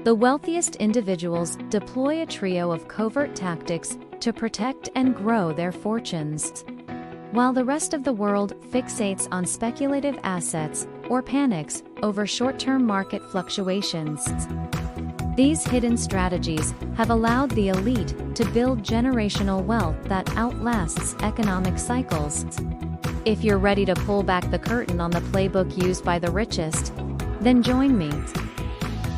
The wealthiest individuals deploy a trio of covert tactics to protect and grow their fortunes, while the rest of the world fixates on speculative assets or panics over short-term market fluctuations. These hidden strategies have allowed the elite to build generational wealth that outlasts economic cycles. If you're ready to pull back the curtain on the playbook used by the richest, then join me.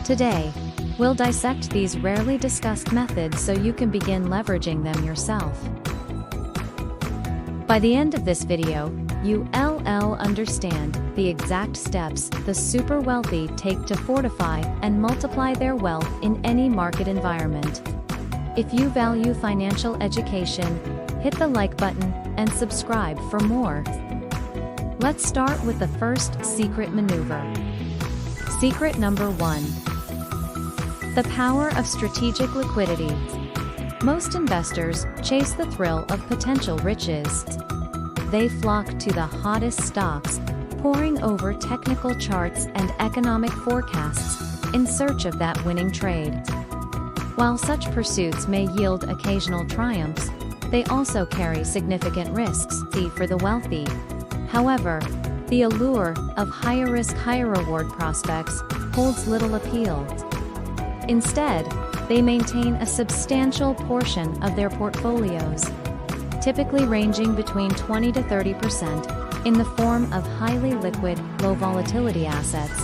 Today, we'll dissect these rarely discussed methods so you can begin leveraging them yourself. By the end of this video, you'll understand the exact steps the super wealthy take to fortify and multiply their wealth in any market environment. If you value financial education, hit the like button and subscribe for more. Let's start with the first secret maneuver. Secret number 1. The power of strategic liquidity. Most investors chase the thrill of potential riches. They flock to the hottest stocks, poring over technical charts and economic forecasts in search of that winning trade. While such pursuits may yield occasional triumphs, they also carry significant risks for the wealthy. However, the allure of higher-risk, higher-reward prospects holds little appeal. Instead, they maintain a substantial portion of their portfolios, typically ranging between 20 to 30%, in the form of highly liquid, low-volatility assets.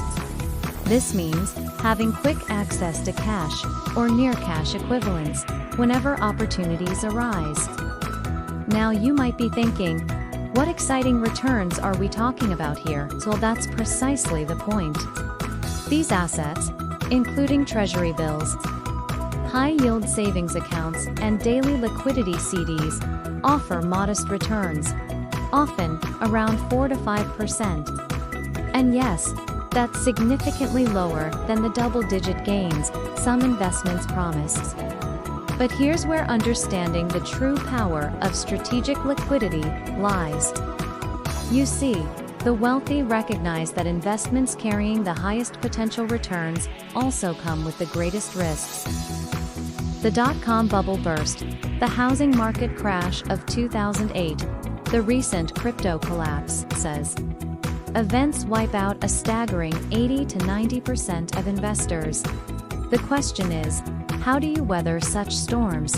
This means having quick access to cash or near-cash equivalents whenever opportunities arise. Now you might be thinking, what exciting returns are we talking about here? Well, that's precisely the point. These assets, including treasury bills, high-yield savings accounts, and daily liquidity CDs, offer modest returns, often around 4 to 5%. And yes, that's significantly lower than the double-digit gains some investments promise. But here's where understanding the true power of strategic liquidity lies. You see, the wealthy recognize that investments carrying the highest potential returns also come with the greatest risks. The dot-com bubble burst, the housing market crash of 2008, the recent crypto collapse, says. Events wipe out a staggering 80 to 90% of investors. The question is, how do you weather such storms?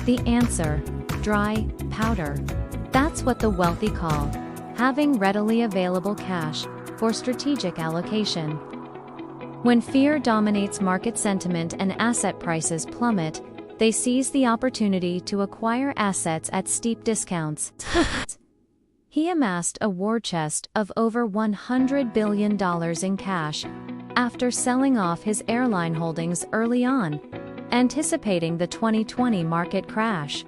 The answer: dry powder. That's what the wealthy call having readily available cash for strategic allocation. When fear dominates market sentiment and asset prices plummet, they seize the opportunity to acquire assets at steep discounts. He amassed a war chest of over $100 billion in cash after selling off his airline holdings early on, anticipating the 2020 market crash.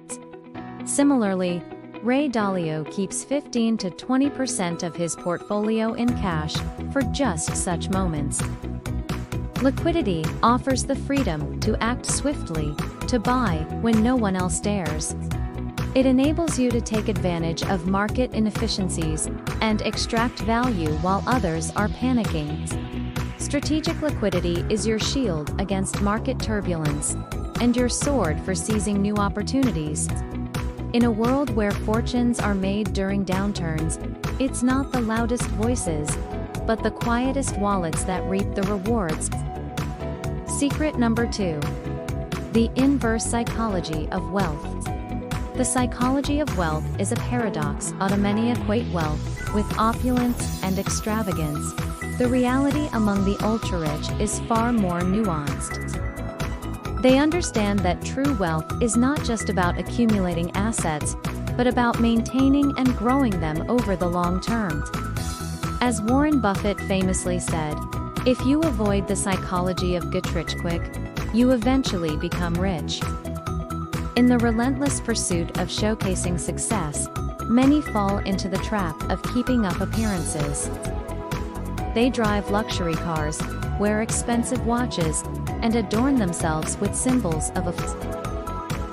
Similarly, Ray Dalio keeps 15 to 20% of his portfolio in cash for just such moments. Liquidity offers the freedom to act swiftly, to buy when no one else dares. It enables you to take advantage of market inefficiencies and extract value while others are panicking. Strategic liquidity is your shield against market turbulence and your sword for seizing new opportunities. In a world where fortunes are made during downturns, it's not the loudest voices, but the quietest wallets that reap the rewards. Secret number 2. The inverse psychology of wealth. The psychology of wealth is a paradox. Many equate wealth with opulence and extravagance. The reality among the ultra-rich is far more nuanced. They understand that true wealth is not just about accumulating assets, but about maintaining and growing them over the long term. As Warren Buffett famously said, if you avoid the psychology of get rich quick, you eventually become rich. In the relentless pursuit of showcasing success, many fall into the trap of keeping up appearances. They drive luxury cars, wear expensive watches, and adorn themselves with symbols of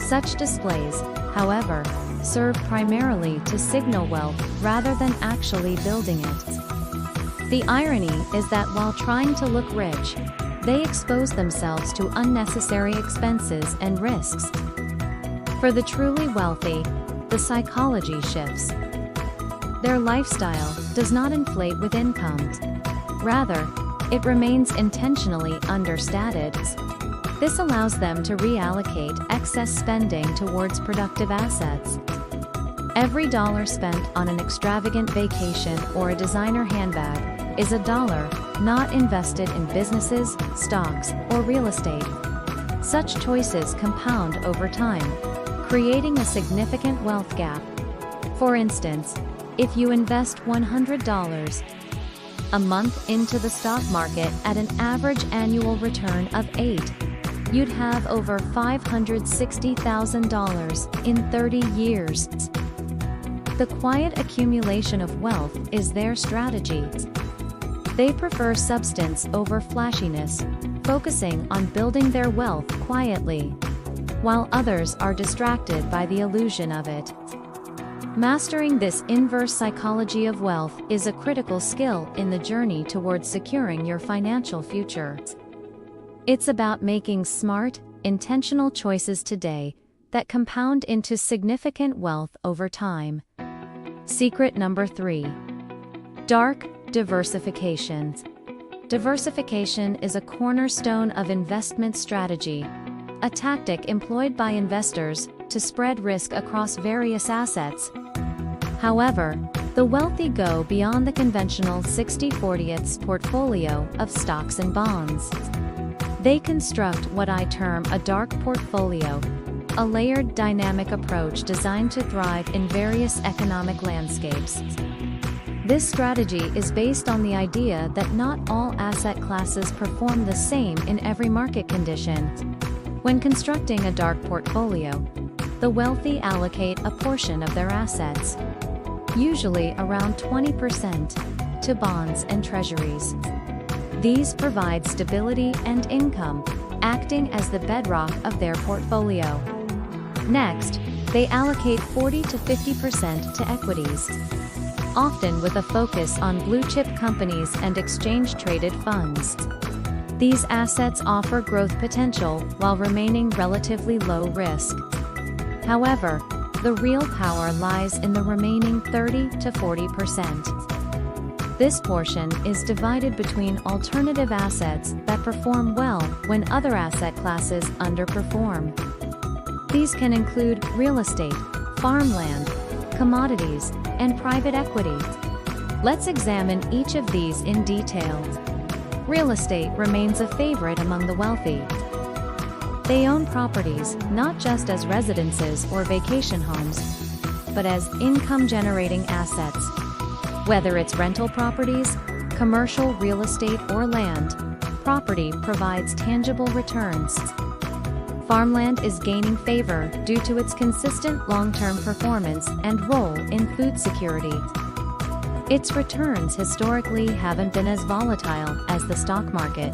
Such displays, however, serve primarily to signal wealth rather than actually building it. The irony is that while trying to look rich, they expose themselves to unnecessary expenses and risks. For the truly wealthy, the psychology shifts. Their lifestyle does not inflate with incomes. Rather, it remains intentionally understated. This allows them to reallocate excess spending towards productive assets. Every dollar spent on an extravagant vacation or a designer handbag is a dollar not invested in businesses, stocks, or real estate. Such choices compound over time, creating a significant wealth gap. For instance, if you invest $100 a month into the stock market at an average annual return of 8%, you'd have over $560,000 in 30 years. The quiet accumulation of wealth is their strategy. They prefer substance over flashiness, focusing on building their wealth quietly, while others are distracted by the illusion of it. Mastering this inverse psychology of wealth is a critical skill in the journey towards securing your financial future. It's about making smart, intentional choices today that compound into significant wealth over time. Secret number 3. Dark diversification. Diversification is a cornerstone of investment strategy, a tactic employed by investors to spread risk across various assets. However, the wealthy go beyond the conventional 60/40 portfolio of stocks and bonds. They construct what I term a dark portfolio, a layered dynamic approach designed to thrive in various economic landscapes. This strategy is based on the idea that not all asset classes perform the same in every market condition. When constructing a dark portfolio, the wealthy allocate a portion of their assets, usually around 20%, to bonds and treasuries. These provide stability and income, acting as the bedrock of their portfolio. Next, they allocate 40 to 50% to equities, often with a focus on blue-chip companies and exchange-traded funds. These assets offer growth potential while remaining relatively low risk. However, the real power lies in the remaining 30 to 40%. This portion is divided between alternative assets that perform well when other asset classes underperform. These can include real estate, farmland, commodities, and private equity. Let's examine each of these in detail. Real estate remains a favorite among the wealthy. They own properties not just as residences or vacation homes, but as income-generating assets. Whether it's rental properties, commercial real estate, or land, property provides tangible returns. Farmland is gaining favor due to its consistent long-term performance and role in food security. Its returns historically haven't been as volatile as the stock market,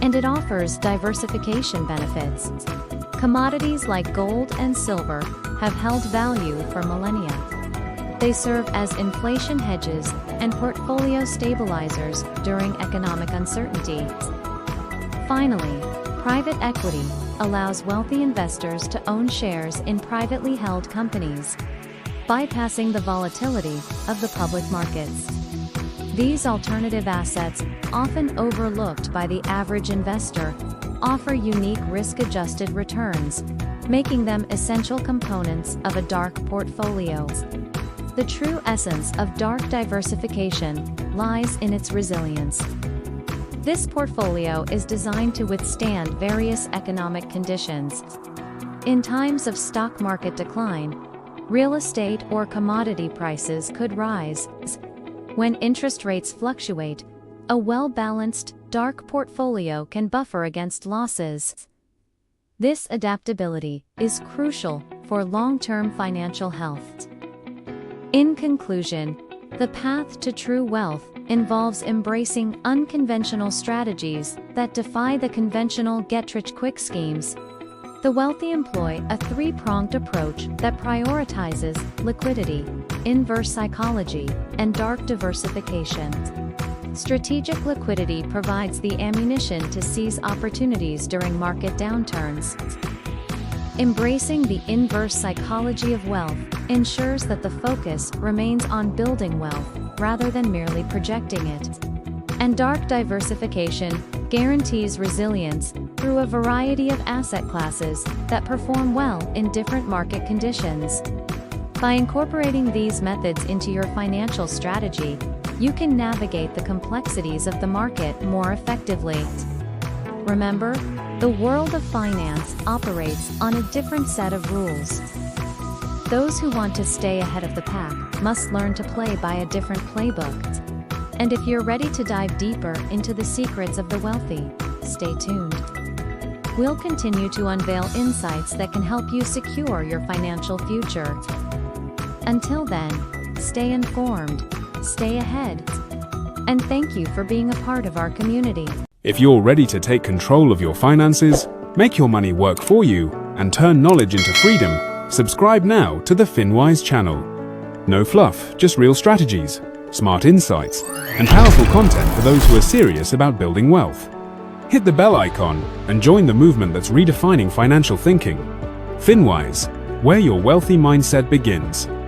and it offers diversification benefits. Commodities like gold and silver have held value for millennia. They serve as inflation hedges and portfolio stabilizers during economic uncertainty. Finally, private equity allows wealthy investors to own shares in privately held companies, bypassing the volatility of the public markets. These alternative assets, often overlooked by the average investor, offer unique risk-adjusted returns, making them essential components of a dark portfolio. The true essence of dark diversification lies in its resilience. This portfolio is designed to withstand various economic conditions. In times of stock market decline, real estate or commodity prices could rise. When interest rates fluctuate, a well-balanced, dark portfolio can buffer against losses. This adaptability is crucial for long-term financial health. In conclusion, the path to true wealth involves embracing unconventional strategies that defy the conventional get-rich-quick schemes. The wealthy employ a three-pronged approach that prioritizes liquidity, inverse psychology, and dark diversification. Strategic liquidity provides the ammunition to seize opportunities during market downturns. Embracing the inverse psychology of wealth ensures that the focus remains on building wealth rather than merely projecting it. And dark diversification guarantees resilience through a variety of asset classes that perform well in different market conditions. By incorporating these methods into your financial strategy, you can navigate the complexities of the market more effectively. Remember, the world of finance operates on a different set of rules. Those who want to stay ahead of the pack must learn to play by a different playbook. And if you're ready to dive deeper into the secrets of the wealthy, stay tuned. We'll continue to unveil insights that can help you secure your financial future. Until then, stay informed, stay ahead, and thank you for being a part of our community. If you're ready to take control of your finances, make your money work for you, and turn knowledge into freedom, subscribe now to the FinWise channel. No fluff, just real strategies, smart insights, and powerful content for those who are serious about building wealth. Hit the bell icon and join the movement that's redefining financial thinking. FinWise, where your wealthy mindset begins.